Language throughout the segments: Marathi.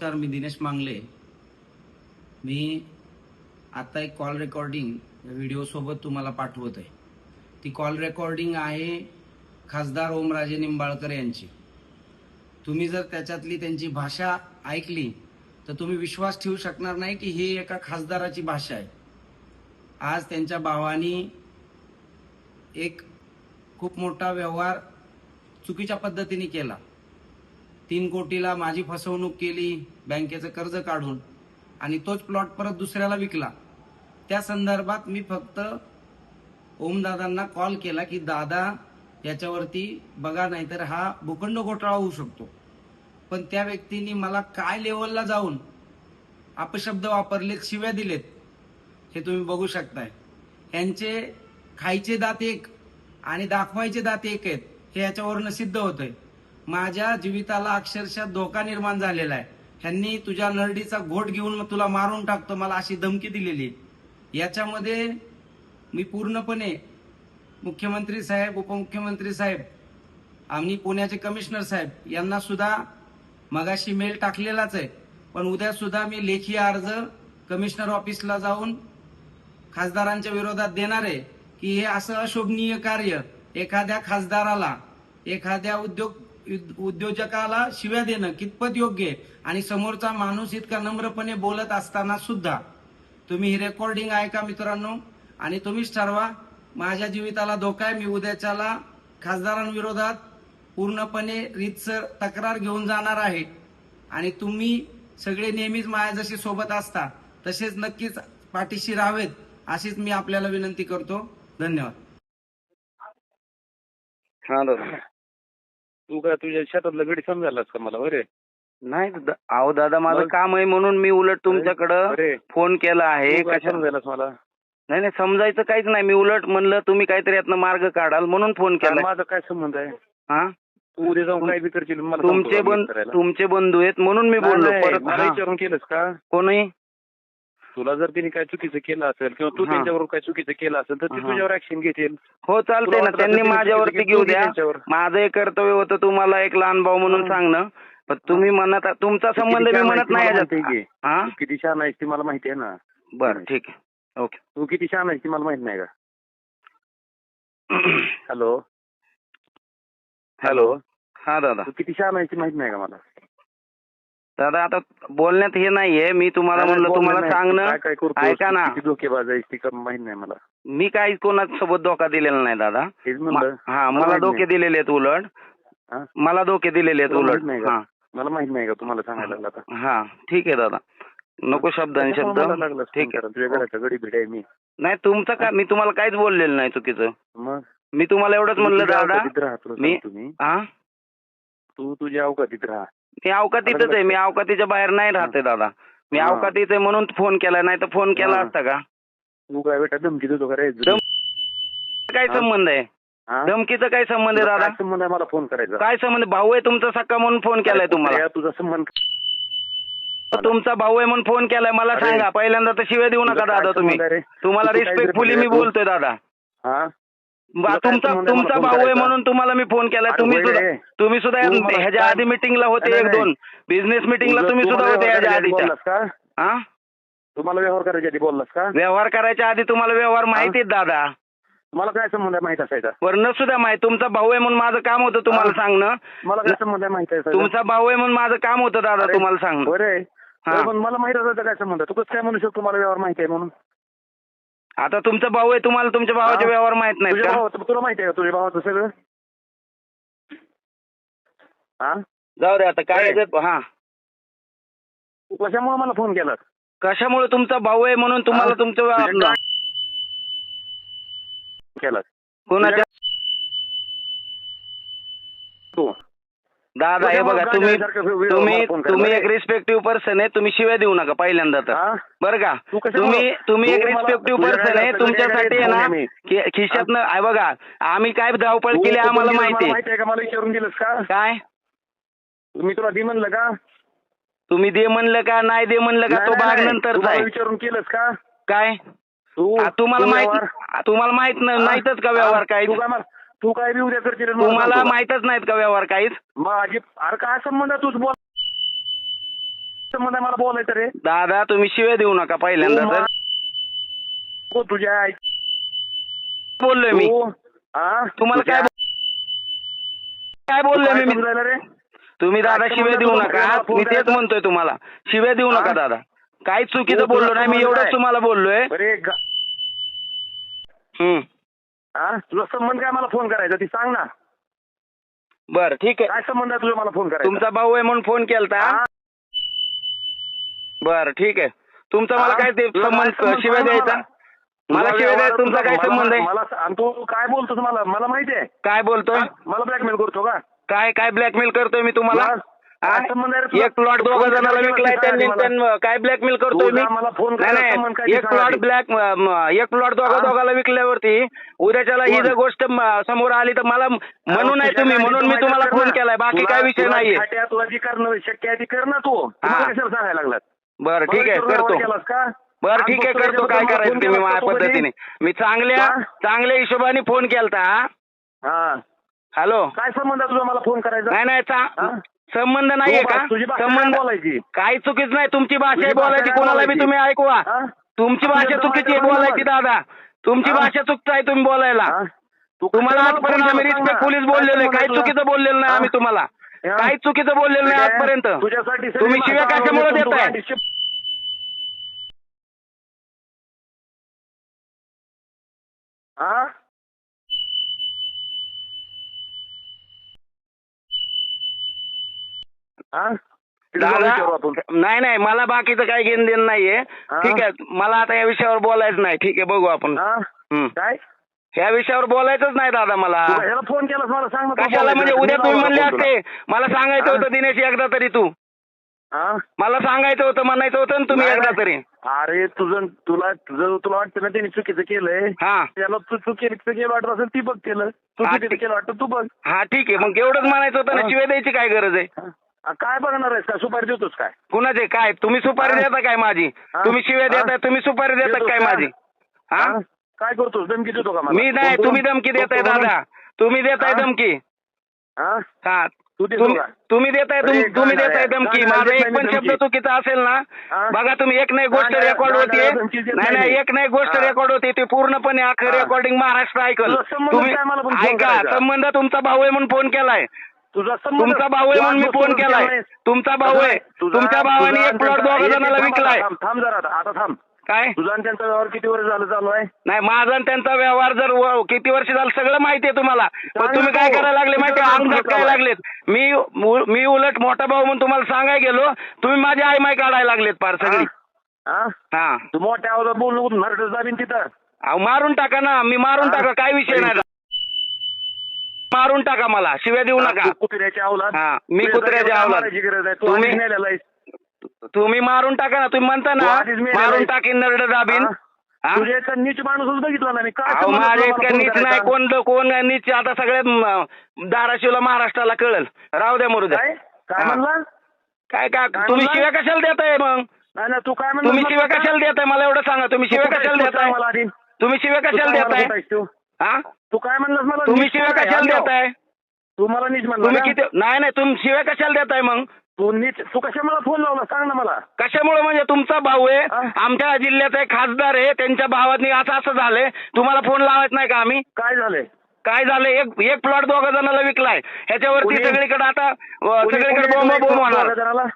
नमस्कार, मी दिनेश मांगले. मी आता एक कॉल रेकॉर्डिंग व्हिडिओ सोबत तुम्हाला पाठवत आहे. ती कॉल रेकॉर्डिंग आहे खासदार ओमराजे निंबाळकर यांची. तुम्ही जर त्याच्यातली त्यांची भाषा ऐकली तर तुम्ही विश्वास ठेवू शकणार नाही की ही एका खासदाराची भाषा आहे. आज त्यांच्या भावानी एक खूप मोठा व्यवहार चुकीच्या पद्धतीने केला. 3 कोटीला माझी फसवणूक केली, बँकेचं कर्ज काढून, आणि तोच प्लॉट परत दुसऱ्याला विकला. त्या संदर्भात मी फक्त ओमदादांना कॉल केला की दादा याच्यावरती बघा, नाहीतर हा भूखंड घोटाळा होऊ शकतो. पण त्या व्यक्तींनी मला काय लेवलला जाऊन अपशब्द वापरलेत, शिव्या दिलेत, हे तुम्ही बघू शकताय. यांचे खायचे दात एक आणि दाखवायचे दात एक आहेत, हे याच्यावरनं सिद्ध होतंय. माझ्या जीविताला अक्षरशः धोका निर्माण झालेला आहे. ह्यांनी तुझ्या नरडीचा घोट घेऊन तुला मारून टाकतो, मला अशी धमकी दिलेली. याच्यामध्ये मी पूर्णपणे मुख्यमंत्री साहेब, उपमुख्यमंत्री साहेब आणि पुण्याचे कमिशनर साहेब यांना सुद्धा मगाशी मेल टाकलेलाच आहे. पण उद्या सुद्धा मी लेखी अर्ज कमिशनर ऑफिसला जाऊन खासदारांच्या विरोधात देणार आहे की हे असं अशोभनीय कार्य, एखाद्या खासदाराला, एखाद्या उद्योजकाला शिव्या देणं कितपत योग्य आहे. आणि समोरचा माणूस इतका नम्रपणे बोलत असताना सुद्धा तुम्ही ही रेकॉर्डिंग ऐका मित्रांनो, आणि तुम्हीच ठरवा. माझ्या जीविताला धोका आहे. मी उद्याच्याला खासदारांविरोधात पूर्णपणे रीतसर तक्रार घेऊन जाणार आहे. आणि तुम्ही सगळे नेहमीच माझ्या जशी सोबत असता तसेच नक्कीच पाठीशी राहावेत, अशीच मी आपल्याला विनंती करतो. धन्यवाद. हा दादा. तू काय तुझ्या शेतातलं गडी समजायलास का मला? बरे नाही अहो दादा, माझं काम आहे म्हणून मी उलट तुमच्याकडं फोन केला आहे. कशा समजायलास मला? नाही नाही, समजायचं काहीच नाही. मी उलट म्हणलं तुम्ही काहीतरी यातनं मार्ग काढाल म्हणून फोन केला. माझा काय संबंध आहे? हा, तू उद्या जाऊन काय बी करशील मला? तुमचे बंधू आहेत म्हणून मी बोललो. परत मला विचारून केलंस का? कोणी तुला जर तिने काय चुकीचं केलं असेल किंवा तू त्यांच्यावर काय चुकीचं केलं असेल तर ते तुझ्यावर ऍक्शन घेतील. हो चालतंय ना, त्यांनी माझ्यावरती घेऊ द्या. माझं एक कर्तव्य होतं तुम्हाला एक लहान भाऊ म्हणून सांगणं. पण तुम्ही म्हणत, तुमचा संबंध मी म्हणत नाही याच्यात. किती छान आहेस ती मला माहिती आहे ना. बरं ठीक आहे, ओके. तू किती छान आहेस ती मला माहित नाही का? Hello hello. हा दादा. तू किती छान आहेस ती माहित नाही का मला? दादा आता बोलण्यात हे नाहीये. मी तुम्हाला म्हणलं तुम्हाला सांगणं, ऐका ना. धोकेबाज आहेस ती माहित नाही मला. मी काही कोणासोबत धोका दिलेला नाही दादा. हा, मला धोके दिलेले आहेत उलट. मला धोके दिलेले आहेत उलट. मला माहित नाही का तुम्हाला सांगायला लागला? हा ठीक आहे दादा, नको शब्द आणि शब्द. ठीक आहे, तुझ्या घराच्या गडी भेट आहे मी. नाही तुमचं का, मी तुम्हाला काहीच बोललेलं नाही चुकीचं. मग मी तुम्हाला एवढंच म्हणलं दादा. तू तुझ्या अवकातीत राहा. मी अवकातीतच आहे. मी अवकातीच्या बाहेर नाही राहते दादा. मी अवकातीच आहे म्हणून फोन केला, नाही तर फोन केला असता का? तू काय बेटा धमकी देतो का रे? काय संबंध आहे? धमकीचा काय संबंध आहे दादा? संबंध आहे मला फोन करायचा? काय संबंध? भाऊ आहे तुमचा सक्का म्हणून फोन केलाय तुम्हाला. तुझा संबंध? तुमचा भाऊ आहे म्हणून फोन केलाय. मला सांगा, पहिल्यांदा तर शिवाय देऊ नका दादा. तुम्हाला रिस्पेक्टफुली मी बोलतोय दादा. तुमचा भाऊ आहे म्हणून तुम्हाला मी फोन केलाय. तुम्ही सुद्धा ह्याच्या आधी मिटिंगला होते, 1-2 बिझनेस मिटिंगला तुम्ही सुद्धा होते ह्याच्या आधीच्या. तुम्हाला व्यवहार करायच्या आधी बोललास का? व्यवहार करायच्या आधी तुम्हाला व्यवहार माहिती आहेत दादा. मला काय संबंध आहे माहित असायचा? वरनं सुद्धा माहित. तुमचा भाऊ आहे म्हणून माझं काम होतं तुम्हाला सांगणं. मला काय संबंध आहे माहित आहे? तुमचा भाऊ आहे म्हणून माझं काम होतं दादा तुम्हाला सांगणं. बरं, मला माहित असायचं काय संबंध? तू कसं काय म्हणू शकतो मला व्यवहार माहिती आहे म्हणून? आता तुमचा भाऊ आहे, तुम्हाला तुमच्या भावाचे व्यवहार माहित नाही का? तुला माहिती आहे का तुझ्या भावाचं सगळं? जाऊ दे आता काय. हा, तू कशामुळे मला फोन केला? कशामुळे? तुमचा भाऊ आहे म्हणून तुम्हाला तुमचं व्यवहार केला. कोणाच्या? दादा हे बघा, तुम्ही एक रिस्पेक्टिव्ह पर्सन आहे. तुम्ही शिव्या देऊ नका पहिल्यांदा तर, बरं का? तुम्ही एक रिस्पेक्टिव्ह पर्सन आहे. तुमच्यासाठी आहे ना खिशातनं बघा, आम्ही काय धावपळ केली आम्हाला माहिती आहे का? मला विचारून दिलंस का? काय मी तुला दे म्हणलं का? तुम्ही दे म्हणलं का नाही दे म्हणलं का? तो भाग नंतरचा आहे. विचारून केलंस का? काय तुम्हाला माहित नाहीतच का व्यवहार काही? तू काय बी उद्या करशील? तुम्हाला माहितच नाहीत का व्यवहार काहीच? अरे काय संबंध? तूच बोल. संबंध आहे मला बोलायचं रे? दादा तुम्ही शिव्या देऊ नका पहिल्यांदा तर. हो, तुझ्या आई बोललोय मी तुम्हाला काय बोललोय मी समजायला रे? तुम्ही दादा शिव्या देऊ नका. मी तेच म्हणतोय तुम्हाला शिव्या देऊ नका दादा. काही चुकीचं बोललो नाही मी एवढंच तुम्हाला बोललोय. तुझा संबंध काय मला फोन करायचा ती सांग ना. बरं ठीक आहे. काय संबंध आहे तुझा मला फोन करायचा? तुमचा भाऊ आहे म्हणून फोन केलता. बरं ठीक आहे. तुमचा मला काय ते संबंध शिव्या द्यायचा? मला शिव्या द्यायचा तुमचा काय संबंध आहे? मला तू काय बोलतोस मला माहिती आहे. काय बोलतोय? मला ब्लॅकमेल करतो का? काय ब्लॅकमेल करतोय मी तुम्हाला? एक प्लॉट दोघा जणांना विकलाय त्यांनी काय ब्लॅकमेल करतोय मी? नाही एक प्लॉट दोघाला विकल्यावरती उद्याच्याला ही जर गोष्ट समोर आली तर मला म्हणून नाही तुम्ही म्हणून मी तुम्हाला फोन केलाय. बाकी काय विषय नाहीये. तुला जी करणं शक्य आहे ती कर ना तू. कशाला सांगायला लागलात? बरं ठीक आहे करतो. बरं ठीक आहे करतो. काय करायचं तुम्ही माझ्या पद्धतीने. मी चांगल्या हिशोबाने फोन केलता. हॅलो काय संबंध आहे तुझा मला फोन करायचा? नाही संबंध नाहीये का? संबंध बोलायची काही चुकीच नाही. तुमची भाषा आहे बोलायची कोणाला बी तुम्ही ऐकवा. तुमची भाषा चुकीची आहे बोलायची दादा. तुमची भाषा चुकत आहे तुम्ही बोलायला. तुम्हाला आजपर्यंत आम्ही रिस्पेक्टफुलीच बोललेलो आहे. काही चुकीचं बोललेलं नाही आम्ही तुम्हाला. काही चुकीचं बोललेलं नाही आजपर्यंत. तुम्ही शिव्या कशामुळे देताय? नाही मला बाकीचं काही घेणं देणं नाहीये. ठीक आहे मला आता या विषयावर बोलायचं नाही. ठीक आहे बघू आपण. काय ह्या विषयावर बोलायचंच नाही दादा मला. फोन केलास मला सांग ना. कशाला म्हणजे उद्या तुम्ही म्हणले असते मला सांगायचं होतं दिनेश एकदा तरी तू. मला सांगायचं होतं म्हणायचं होतं ना तुम्ही एकदा तरी. अरे तुला वाटतं ना त्यांनी चुकीचं केलंय. त्याला तू चुकीचं केलं वाटत असेल ती बघ केलं. तू चुकीचं केलं वाटतं तू बघ. ठीक आहे मग एवढंच म्हणायचं होतं ना. शिवाय द्यायची काय गरज आहे? काय बघणार आहेस का? सुपारी देतोस काय? कुणाचे काय? तुम्ही सुपारी देता काय माझी? तुम्ही शिव्या देताय तुम्ही सुपारी देता काय माझी? काय करतोस? धमकी देतो का? मी नाही तुम्ही धमकी देताय दादा. तुम्ही देताय धमकी. तुम्ही देताय धमकी. माझा एक पण शब्द चुकीचा असेल ना बघा तुम्ही. एक नाही गोष्ट रेकॉर्ड होतीये. नाही एक नाही गोष्ट रेकॉर्ड होती ती पूर्णपणे अख्खं रेकॉर्डिंग महाराष्ट्र ऐकल. तुम्ही ऐका संबंध तुमचा भाऊ आहे म्हणून फोन केलाय. तुमचा भाऊ आहे म्हणून मी फोन केलाय. तुमचा भाऊ आहे. तुमच्या भावाने एक प्लॉट दोघा जणांना विकलाय. थांब जरा आता थांब. काय तुझा आणि त्यांचा व्यवहार किती वर्ष झालं चालू आहे? नाही माझा आणि त्यांचा व्यवहार जर किती वर्ष झालं सगळं माहितीये तुम्हाला. पण तुम्ही काय करायला लागले माहिती अंगात काय लागलेत. मी उलट मोठा भाऊ म्हणून तुम्हाला सांगायला गेलो तुम्ही माझी आईमाई काढायला लागलेत फार सगळी. तू मोठ्या आवाजात बोलू नको. नरडच दाबीन तिथं. मारून टाका ना. मी मारून टाका काय विषय नाही. मारून टाका मला शिव्या देऊ नका. कुत्र्याच्या अवलाद. मी कुत्र्याच्या अवलाद. गरज आहे. तू तुम्ही मारून टाका ना. तुम्ही म्हणता ना मारून टाकीन नरड दाबीन. तुझ्या नीच माणूस बघितला ना मी. काय माझ्या इतक्या नीच नाही. कोण नीच आता सगळ्या धाराशिवला महाराष्ट्राला कळल. राहू द्या मरू द्या. काय म्हणला? काय तुम्ही शिव्या कशाला देताय मग? तू काय म्हणला? तुम्ही शिव्या कशाला देताय मला एवढं सांगा. तुम्ही शिव्या कशाला देताय? तुम्ही शिव्या कशाला देताय? तू काय म्हणलास मला? तुम्ही शिव्या कशाला देताय? तू मला नीच म्हणला. तुम्ही किती नाही तुम्ही शिव्या कशाला देताय मग? तू कशामुळे फोन लावला सांग ना मला. कशामुळे म्हणजे तुमचा भाऊ आहे. आमच्या जिल्ह्याचा एक खासदार आहे. त्यांच्या भावानी असं झालंय. तुम्हाला फोन लावायचं नाही का आम्ही? काय झालंय? एक प्लॉट दोघा जणांना विकलाय. ह्याच्यावरती सगळीकडे आता सगळीकडे बोंब होणार.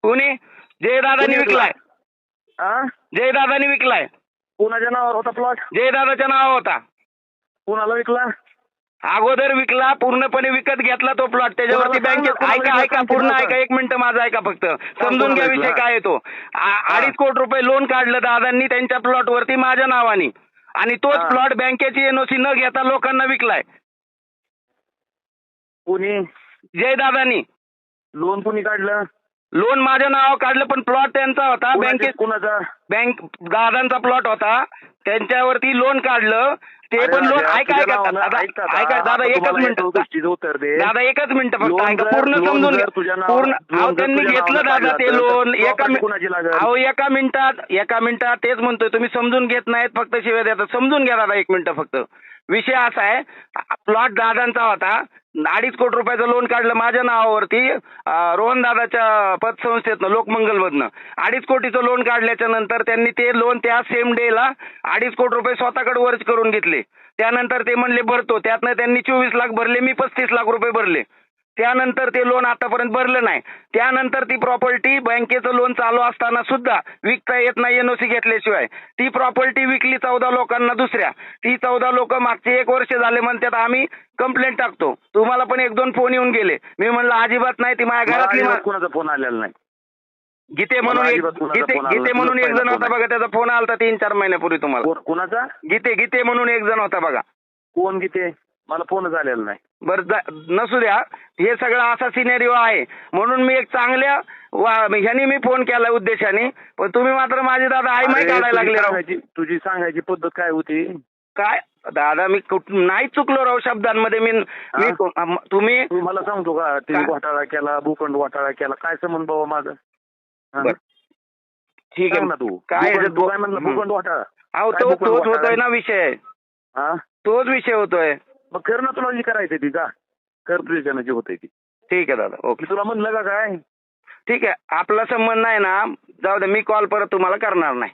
कुणी? जयदादांनी विकलाय. जयदादांनी विकलाय. कुणाच्या नावावर होता प्लॉट? जयदादाच्या नावावर होता. कुणाला विकला? अगोदर विकला. पूर्णपणे विकत घेतला तो प्लॉट. त्याच्यावरती बँकेत ऐका पूर्ण ऐका. एक मिनिट माझा ऐका फक्त. समजून घ्या विषय काय येतो. 2.5 कोटी रुपये लोन काढलं दादांनी त्यांच्या प्लॉट वरती माझ्या नावाने. आणि तोच प्लॉट बँकेची एनओसी न घेता लोकांना विकलाय. कुणी? जयदादांनी. लोन कुणी काढलं? लोन माझ्या नावावर काढलं पण प्लॉट त्यांचा होता. बँकेत कुणाचा? बँक दादांचा प्लॉट होता, त्यांच्यावरती लोन काढलं, ते अरे पण लोन राजा, ऐका तुझ्या ऐका नावानं दादा ऐकता का? ऐका दादा आता एकच तुम्हाला मिनिट एका गोष्टीचं उत्तर दे. दादा एकच मिनिट फक्त लोन ऐका जर- पूर्ण लोन समजून जर घ्या तुझ्या नावानं- पूर्ण लोन अहो जर त्यांनी तुझ्या घेतलं नावानं दादा काढलं ते तर लोन property कुणाची लागेल? अहो एका मिनिटात तेच म्हणतोय तुम्ही समजून घेत नाहीत फक्त शिवाय देतात समजून घ्या दादा एक मिनिट फक्त विषय असा आहे प्लॉट दादांचा होता 2.5 कोटी रुपयाचं लोन काढलं माझ्या नावावरती रोहन दादाच्या पतसंस्थेतनं लोकमंगलमधनं 2.5 कोटीचं लोन काढल्याच्या नंतर त्यांनी ते लोन त्या सेम डेला 2.5 कोटी रुपये स्वतःकडे वर्ज करून घेतले त्यानंतर ते म्हणले भरतो त्यातनं त्यांनी 24 लाख भरले मी 35 लाख रुपये भरले त्यानंतर ते लोन आतापर्यंत भरलं नाही त्यानंतर ती प्रॉपर्टी बँकेचं लोन चालू असताना सुद्धा विकता येत नाही एनओसी घेतल्याशिवाय ती प्रॉपर्टी विकली 14 लोकांना दुसऱ्या ती 14 लोक मागचे 1 वर्ष झाले म्हणतात आम्ही कंप्लेंट टाकतो तुम्हाला पण 1-2 फोन येऊन गेले मी म्हणलं अजिबात नाही ती माझ्या घरातली कोणाचा फोन आलेला नाही गीते म्हणून गीते म्हणून एक जण होता बघा त्याचा फोन आलता 3-4 महिन्यापूर्वी तुम्हाला कोणाचा गीते म्हणून एक जण होता बघा कोण गीते मला फोन झालेला नाही बरं नसू द्या हे सगळं असा सिनेरिओ आहे म्हणून मी एक चांगल्या ह्यानी मी फोन केला उद्देशाने पण तुम्ही मात्र माझे दादा आई माही काढायला लागले राव तुझी सांगायची पद्धत काय होती काय दादा मी नाही चुकलो राव शब्दांमध्ये मी तुम्ही मला सांगतो का तिने घोटाळा केला भूखंड घोटाळा केला काय संबंध बाबा माझं ठीक आहे ना तू काय म्हणलं भूखंड घोटाळा अहो तोच होतोय ना विषय तोच विषय होतोय मग कर ना तुला जी करायचं ती का कर तुझ्यानं जी होतंय ती ठीक आहे दादा ओके तुला म्हणलं का काय ठीक आहे आपला संबंध नाही ना जाऊ दे मी कॉल परत तुम्हाला करणार नाही